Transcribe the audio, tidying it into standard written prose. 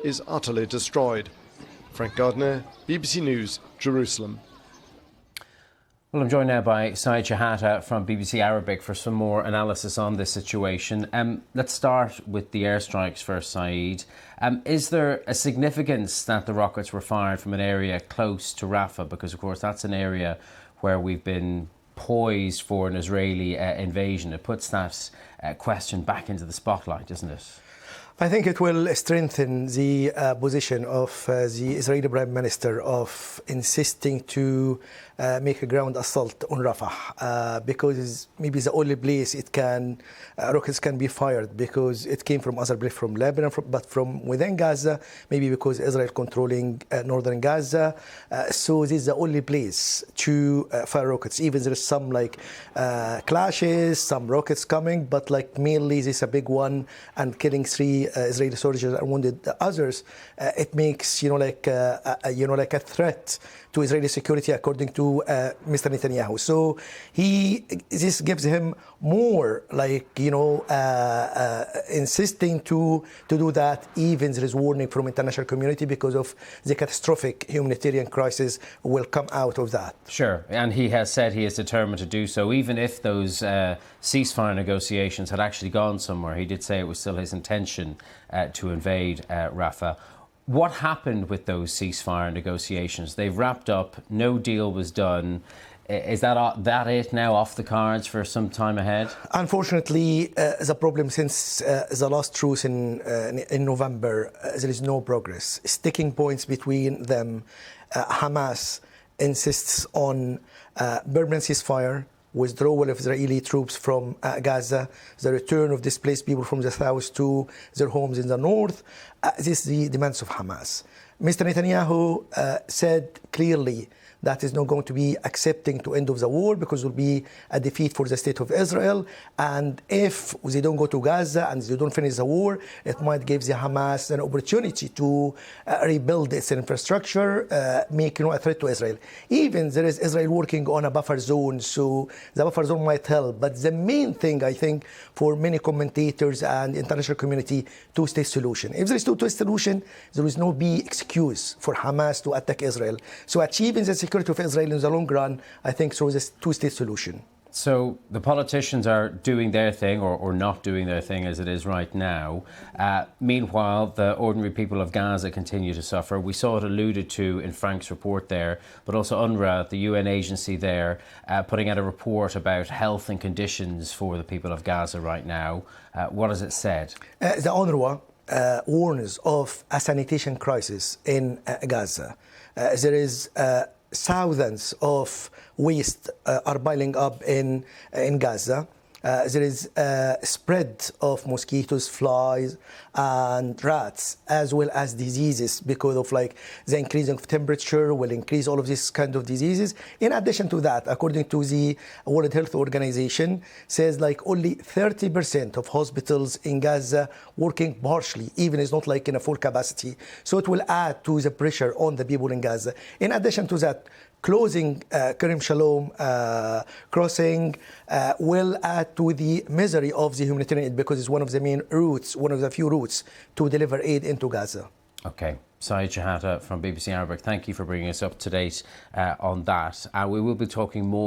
is utterly destroyed. Frank Gardner, BBC News, Jerusalem. Well, I'm joined now by Shehata from BBC Arabic for some more analysis on this situation. Let's start with the airstrikes first, Saeed. Is there a significance that the rockets were fired from an area close to Rafah? Because, of course, that's an area where we've been poised for an Israeli invasion. It puts that question back into the spotlight, doesn't it? I think it will strengthen the position of the Israeli Prime Minister of insisting to make a ground assault on Rafah because maybe the only place it can rockets can be fired, because it came from other places, from Lebanon, but from within Gaza, maybe because Israel controlling northern Gaza. So this is the only place to fire rockets. Even there is some clashes, some rockets coming, but mainly this is a big one and killing 3 Israeli soldiers and wounded others. It makes a threat to Israeli security, according to Mr. Netanyahu. So this gives him more insisting to do that. Even there is warning from international community because of the catastrophic humanitarian crisis will come out of that. Sure, and he has said he is determined to do so, even if those ceasefire negotiations had actually gone somewhere. He did say it was still his intention to invade Rafah. What happened with those ceasefire negotiations? They've wrapped up, no deal was done. Is that it now, off the cards for some time ahead? Unfortunately, the problem since the last truce in November, there is no progress. Sticking points between them. Hamas insists on permanent ceasefire, withdrawal of Israeli troops from Gaza, the return of displaced people from the south to their homes in the north. This is the demands of Hamas. Mr. Netanyahu said clearly that is not going to be accepting to end of the war, because it will be a defeat for the state of Israel. And if they don't go to Gaza and they don't finish the war, it might give the Hamas an opportunity to rebuild its infrastructure, make a threat to Israel. Even there is Israel working on a buffer zone, so the buffer zone might help. But the main thing, I think, for many commentators and the international community, two-state solution. If there is two-state solution, there will not be excuse for Hamas to attack Israel. So achieving the security of Israel in the long run, I think, through this two-state solution. So the politicians are doing their thing, or not doing their thing as it is right now. Meanwhile, the ordinary people of Gaza continue to suffer. We saw it alluded to in Frank's report there, but also UNRWA, the UN agency there, putting out a report about health and conditions for the people of Gaza right now. What has it said? The UNRWA warns of a sanitation crisis in Gaza. There is thousands of waste are piling up in Gaza. There is a spread of mosquitoes, flies, and rats, as well as diseases, because of the increase of temperature will increase all of these kind of diseases. In addition to that, according to the World Health Organization, says only 30% of hospitals in Gaza working partially, even is not in a full capacity. So it will add to the pressure on the people in Gaza. In addition to that, closing Kerem Shalom crossing will add to the misery of the humanitarian aid, because it's one of the main routes, one of the few routes to deliver aid into Gaza. Okay. Saeed Shehata from BBC Arabic, thank you for bringing us up to date on that. We will be talking more.